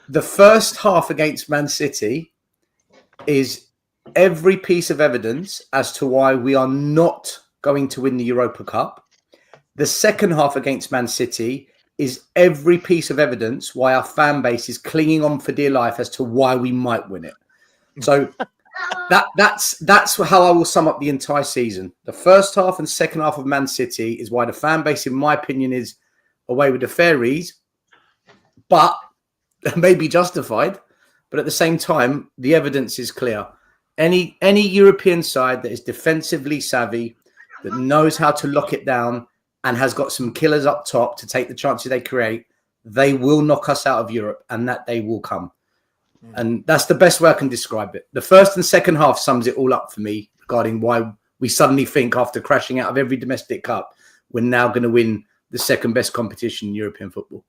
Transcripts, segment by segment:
The first half against Man City is every piece of evidence as to why we are not going to win the Europa Cup. The second half against Man City is every piece of evidence why our fan base is clinging on for dear life as to why we might win it. So that's how I will sum up the entire season. The first half and second half of Man City is why the fan base, in my opinion, is away with the fairies, but may be justified. But at the same time, the evidence is clear. Any European side that is defensively savvy, that knows how to lock it down and has got some killers up top to take the chances they create, they will knock us out of Europe, and that day will come. And that's the best way I can describe it. The first and second half sums it all up for me regarding why we suddenly think, after crashing out of every domestic cup, we're now going to win the second best competition in European football.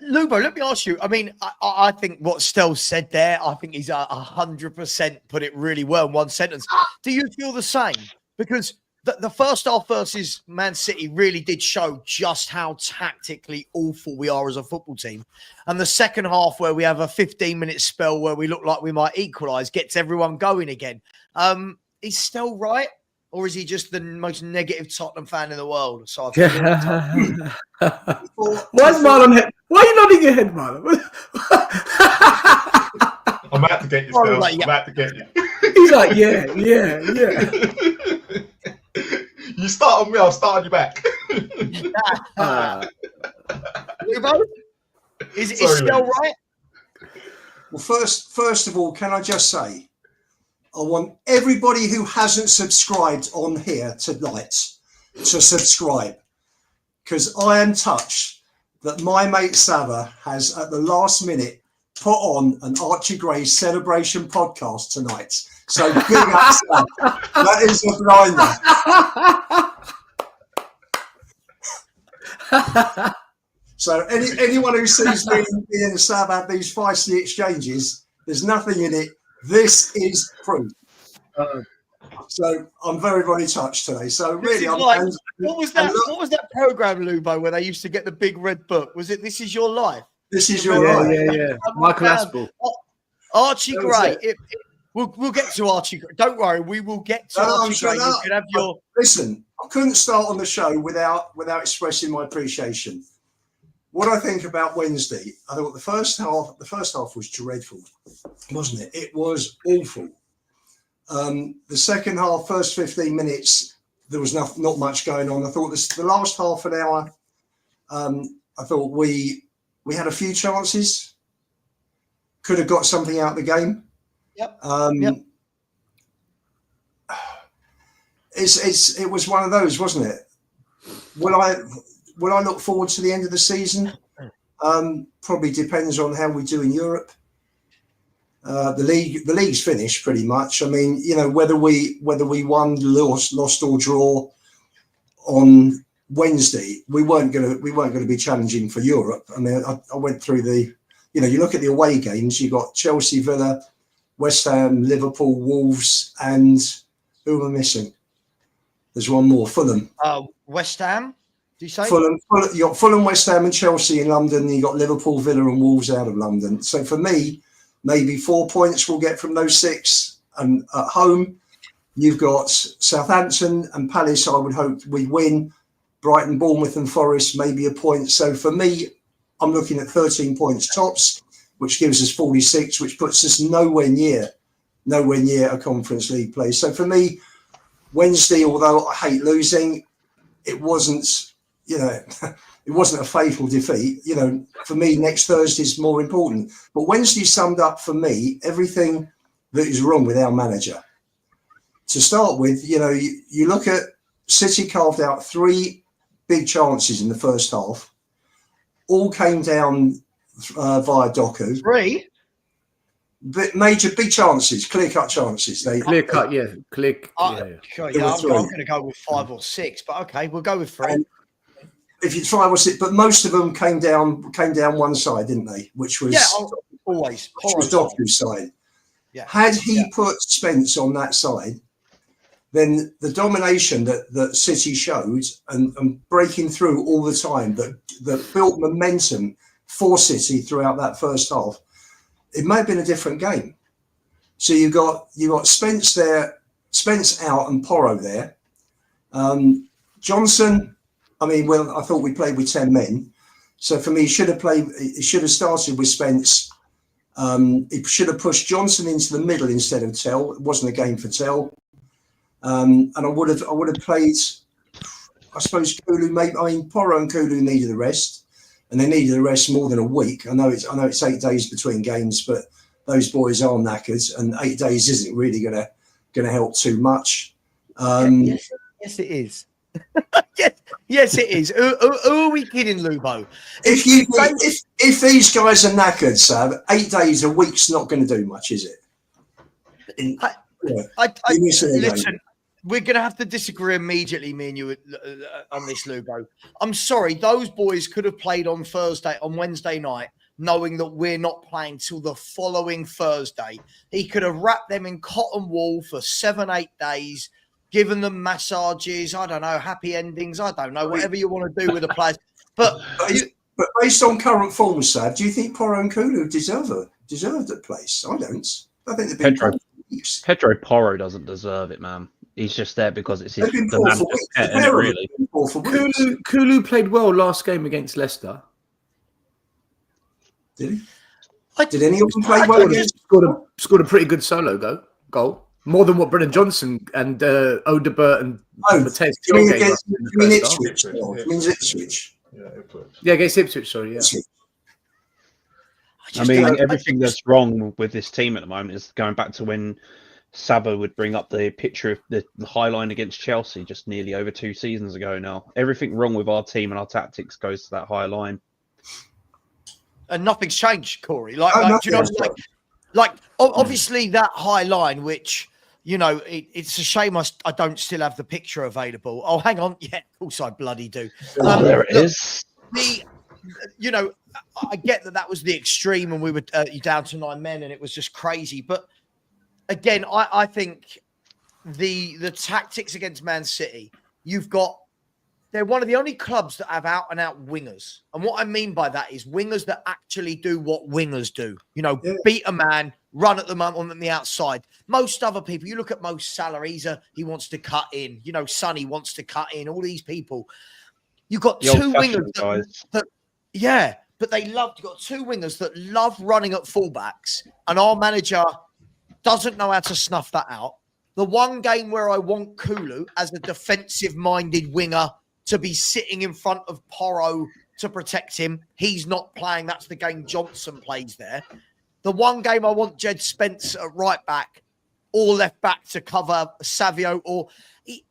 Lubo, let me ask you. I mean, I think what Stel said there, I think he's 100% put it really well in one sentence. Do you feel the same? Because the first half versus Man City really did show just how tactically awful we are as a football team. And the second half, where we have a 15-minute spell where we look like we might equalise, gets everyone going again. Is Stel right? Or is he just the most negative Tottenham fan in the world? So Why is Marlon head? Why are you nodding your head, Marlon? I'm about to get you, Phil. I'm about to get you. He's like, yeah. You start on me, I'll start on your back. Is Stel right? Well, first of all, can I just say, I want everybody who hasn't subscribed on here tonight to subscribe, because I am touched that my mate Savva has, at the last minute, put on an Archie Gray celebration podcast tonight. So big up, Savva. That is a blinder. So anyone who sees me and Savva have these feisty exchanges, there's nothing in it. This is proof. So I'm very, very touched today. So really, what was that program, Lubo, where they used to get the big red book? Was it This Is Your Life? This Is Your Life. Yeah. Michael Aspel. Archie Gray. We'll get to Archie Gray. Don't worry, we will get to Archie Gray. You can have your... Listen, I couldn't start on the show without expressing my appreciation. What I think about Wednesday, I thought the first half was dreadful, wasn't it? It was awful. The second half, first 15 minutes, there was not much going on. I thought the last half an hour, I thought we had a few chances, could have got something out of the game. Yep. It was one of those, wasn't it? Will I look forward to the end of the season? Probably depends on how we do in Europe. The league's finished pretty much. I mean, you know, whether we won, lost or draw on Wednesday, we weren't going to be challenging for Europe. I mean, I went through you look at the away games. You got Chelsea, Villa, West Ham, Liverpool, Wolves, and who am I missing? There's one more, Fulham. West Ham. Do you say Fulham? You got Fulham, West Ham, and Chelsea in London. You got Liverpool, Villa, and Wolves out of London. So for me, maybe 4 points we'll get from those 6. And at home, you've got Southampton and Palace. I would hope we win. Brighton, Bournemouth, and Forest, maybe a point. So for me, I'm looking at 13 points tops, which gives us 46, which puts us nowhere near a Conference League place. So for me, Wednesday, although I hate losing, it wasn't a fatal defeat. You know, for me, next Thursday is more important. But Wednesday summed up for me everything that is wrong with our manager. To start with, you know, you look at City carved out 3 big chances in the first half. All came down via Doku. 3? But major big chances, clear-cut chances. Clear-cut, yeah. I'm going to go with 5 or 6, but okay, we'll go with 3. If you try, but most of them came down one side, didn't they? Which was Doku's side. Yeah. Had he put Spence on that side, then the domination that City showed and breaking through all the time that built momentum for City throughout that first half, it may have been a different game. So you got Spence there, Spence out, and Porro there. Johnson, I mean, well, I thought we played with 10 men. So for me, he should have started with Spence. He should have pushed Johnson into the middle instead of Tell. It wasn't a game for Tell. And I would have played, I suppose, Kulu. Porro and Kulu needed the rest, and they needed the rest more than a week. I know it's 8 days between games, but those boys are knackered, and 8 days isn't really going to help too much. Yes, it is. yes, it is. Who are we kidding, Lubo? If these guys are knackered, Sav, 8 days, a week's not going to do much, is it? Listen, we're going to have to disagree immediately, me and you, on this, Lubo. I'm sorry, those boys could have played on Wednesday night, knowing that we're not playing till the following Thursday. He could have wrapped them in cotton wool for 7-8 days, given them massages, I don't know, happy endings, I don't know, whatever you want to do with the players. But based on current form, Sav, do you think Porro and Kulu deserved a place? I don't. I think they've been Pedro Porro doesn't deserve it, man. He's just there because it's his really. Kulu played well last game against Leicester. Did he? Did any of them play well against? Scored a pretty good solo goal. More than what Brennan Johnson and Odebert and Matej. Ipswich. Yeah, against Ipswich. Sorry, yeah. I mean, everything that's wrong with this team at the moment is going back to when Savva would bring up the picture of the high line against Chelsea just nearly over 2 seasons ago now. Everything wrong with our team and our tactics goes to that high line. And nothing's changed, Corey. Obviously that high line, which, you know, it's a shame I don't still have the picture available. Oh, hang on. Yeah, of course I bloody do. There it is. I get that was the extreme and we were down to 9 men and it was just crazy. But again, I think the tactics against Man City, they're one of the only clubs that have out-and-out wingers. And what I mean by that is wingers that actually do what wingers do. You know, beat a man, run at them on the outside. Most other people, you look at Mo Salah, he wants to cut in. You know, Sonny wants to cut in. All these people. You've got two wingers but you've got two wingers that love running at fullbacks, and our manager doesn't know how to snuff that out. The one game where I want Kulu as a defensive-minded winger to be sitting in front of Porro to protect him, he's not playing. That's the game Johnson plays there. The one game I want Jed Spence at right back or left back to cover Savio, or he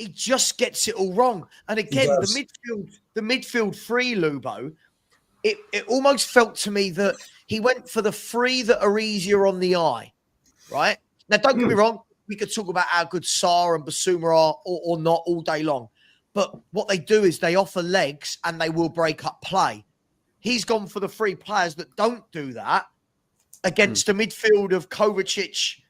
just gets it all wrong. And again, the midfield three, Lubo, it almost felt to me that he went for the three that are easier on the eye, right? Now, don't get me wrong. We could talk about how good Sarr and Basuma are or not all day long. But what they do is they offer legs and they will break up play. He's gone for the three players that don't do that against a midfield of Kovacic,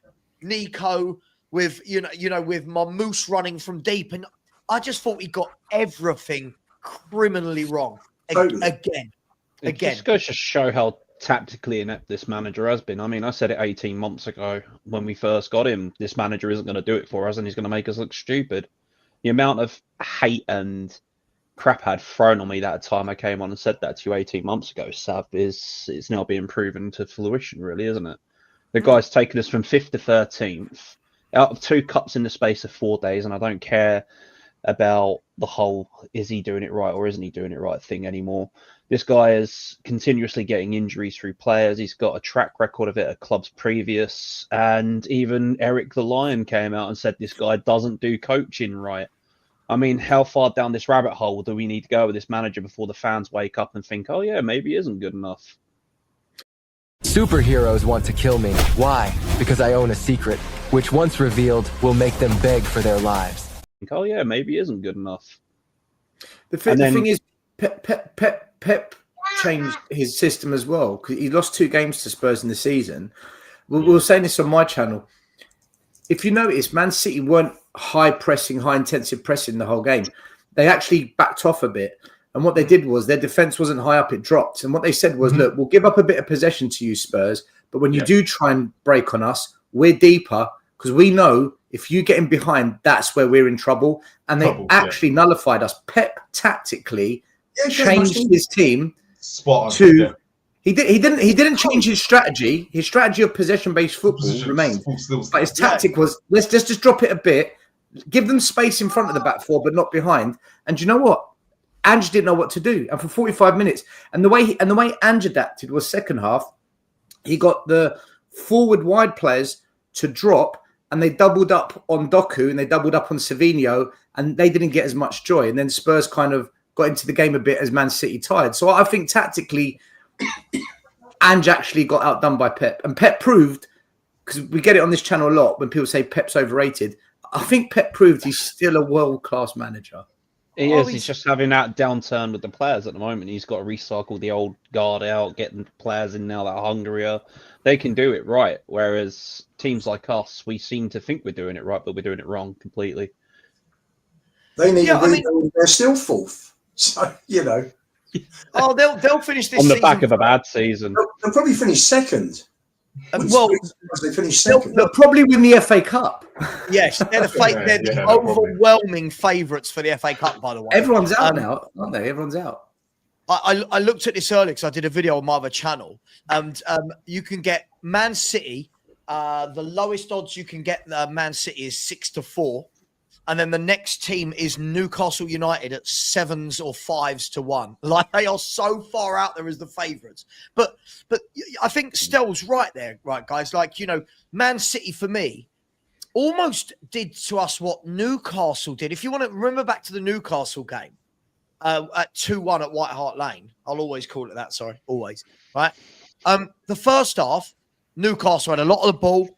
Nico, with with Mamouche running from deep. And I just thought he got everything criminally wrong again. It just goes to show how tactically inept this manager has been. I mean, I said it 18 months ago when we first got him. This manager isn't going to do it for us and he's going to make us look stupid. The amount of hate and crap I had thrown on me that time I came on and said that to you 18 months ago, Sav, it's now being proven to fruition, really, isn't it? The guy's taken us from 5th to 13th, out of 2 cups in the space of 4 days, and I don't care about the whole is he doing it right or isn't he doing it right thing anymore. This guy is continuously getting injuries through players. He's got a track record of it at clubs previous. And even Eric the Lion came out and said this guy doesn't do coaching right. I mean, how far down this rabbit hole do we need to go with this manager before the fans wake up and think, oh, yeah, maybe he isn't good enough? Superheroes want to kill me. Why? Because I own a secret, which once revealed will make them beg for their lives. Oh, yeah, maybe he isn't good enough. The thing is, Pep changed his system as well, because he lost 2 games to Spurs in the season. We were saying this on my channel. If you notice, Man City weren't high intensive pressing the whole game. They actually backed off a bit. And what they did was their defense wasn't high up, it dropped. And what they said was, look, we'll give up a bit of possession to you, Spurs, but when you do try and break on us, we're deeper because we know if you get in behind, that's where we're in trouble. And they actually nullified us. Pep tactically changed his team to he didn't change his strategy. His strategy of possession-based football remained. But his tactic was let's just drop it a bit, give them space in front of the back four, but not behind. And do you know what? Ange didn't know what to do. And for 45 minutes, and the way Ange adapted was second half, he got the forward wide players to drop, and they doubled up on Doku and they doubled up on Savinho, and they didn't get as much joy. And then Spurs kind of got into the game a bit as Man City tired. So I think tactically, Ange actually got outdone by Pep. And Pep proved, because we get it on this channel a lot when people say Pep's overrated, I think Pep proved he's still a world-class manager. He is. He's just having that downturn with the players at the moment. He's got to recycle the old guard out, getting players in now that are hungrier. They can do it right, whereas teams like us, we seem to think we're doing it right, but we're doing it wrong completely. They need they're still fourth. So, you know. Oh, they'll finish this on the season back of a bad season. They'll probably finish second. Well, they finish second. They'll probably win the FA Cup. Yes, they're the overwhelming favourites for the FA Cup, by the way. Everyone's out now, aren't they? Everyone's out. I looked at this earlier because I did a video on my other channel, and you can get Man City. The lowest odds you can get Man City is 6-4, and then the next team is Newcastle United at 7s or 5s to 1. Like, they are so far out there as the favourites. But I think Stell's right there, right, guys? Like, you know, Man City for me almost did to us what Newcastle did. If you want to remember back to the Newcastle game at 2-1 at White Hart Lane, I'll always call it that. Sorry, always. Right. The first half, Newcastle had a lot of the ball,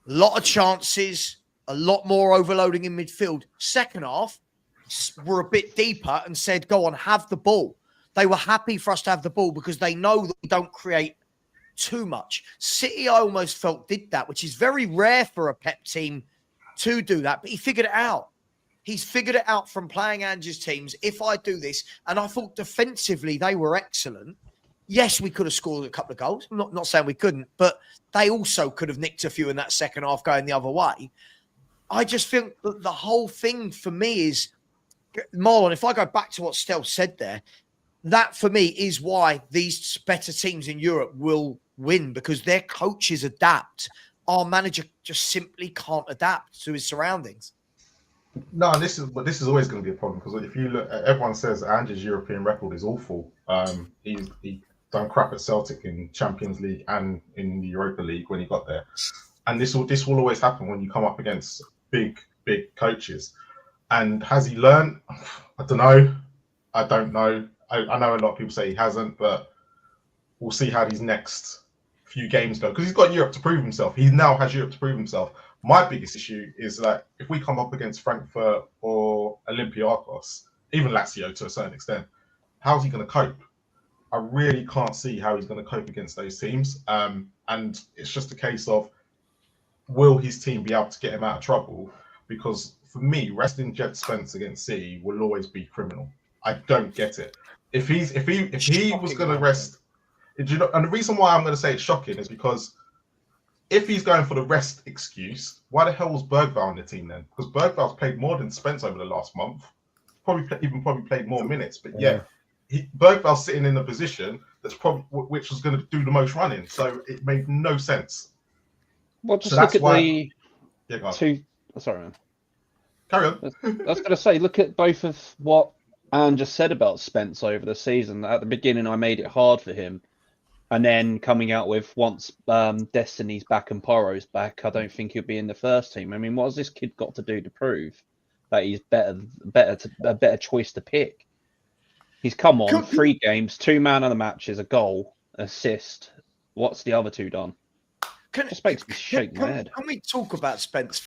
a lot of chances, a lot more overloading in midfield. Second half, were a bit deeper and said, go on, have the ball. They were happy for us to have the ball because they know that we don't create too much. City, I almost felt, did that, which is very rare for a Pep team to do that. But he figured it out. He's figured it out from playing Ange's teams. If I do this, and I thought defensively they were excellent. Yes, we could have scored a couple of goals. I'm not saying we couldn't, but they also could have nicked a few in that second half going the other way. I just think that the whole thing for me is, Marlon, if I go back to what Stel said there, that for me is why these better teams in Europe will win, because their coaches adapt. Our manager just simply can't adapt to his surroundings. No, this is always going to be a problem, because if you look, everyone says Ange's European record is awful. He done crap at Celtic in Champions League and in the Europa League when he got there, and this will always happen when you come up against big coaches. And has he learned? I don't know. I don't know. I know a lot of people say he hasn't, but we'll see how these next few games go, because he's got Europe to prove himself. He now has Europe to prove himself. My biggest issue is that if we come up against Frankfurt or Olympiacos, even Lazio to a certain extent, how's he going to cope? I really can't see how he's going to cope against those teams. And it's just a case of, will his team be able to get him out of trouble? Because for me, resting Jed Spence against City will always be criminal. I don't get it. If he was going to rest, and the reason why I'm going to say it's shocking is because if he's going for the rest excuse, why the hell was Bergvall in the team then? Because Bergvall's played more than Spence over the last month. Probably played more minutes. But yeah, Bergvall's sitting in a position which was going to do the most running. So it made no sense. Well, just look at the two. Sorry, man. Carry on. I was going to say, look at both of what Anne just said about Spence over the season. At the beginning, I made it hard for him. And then coming out with once Destiny's back and Poro's back, I don't think he'll be in the first team. I mean, what has this kid got to do to prove that he's a better choice to pick? He's come on 3 games, 2 man of the matches, a goal, assist. What's the other 2 done? Just makes me shake my head. Can we talk about Spence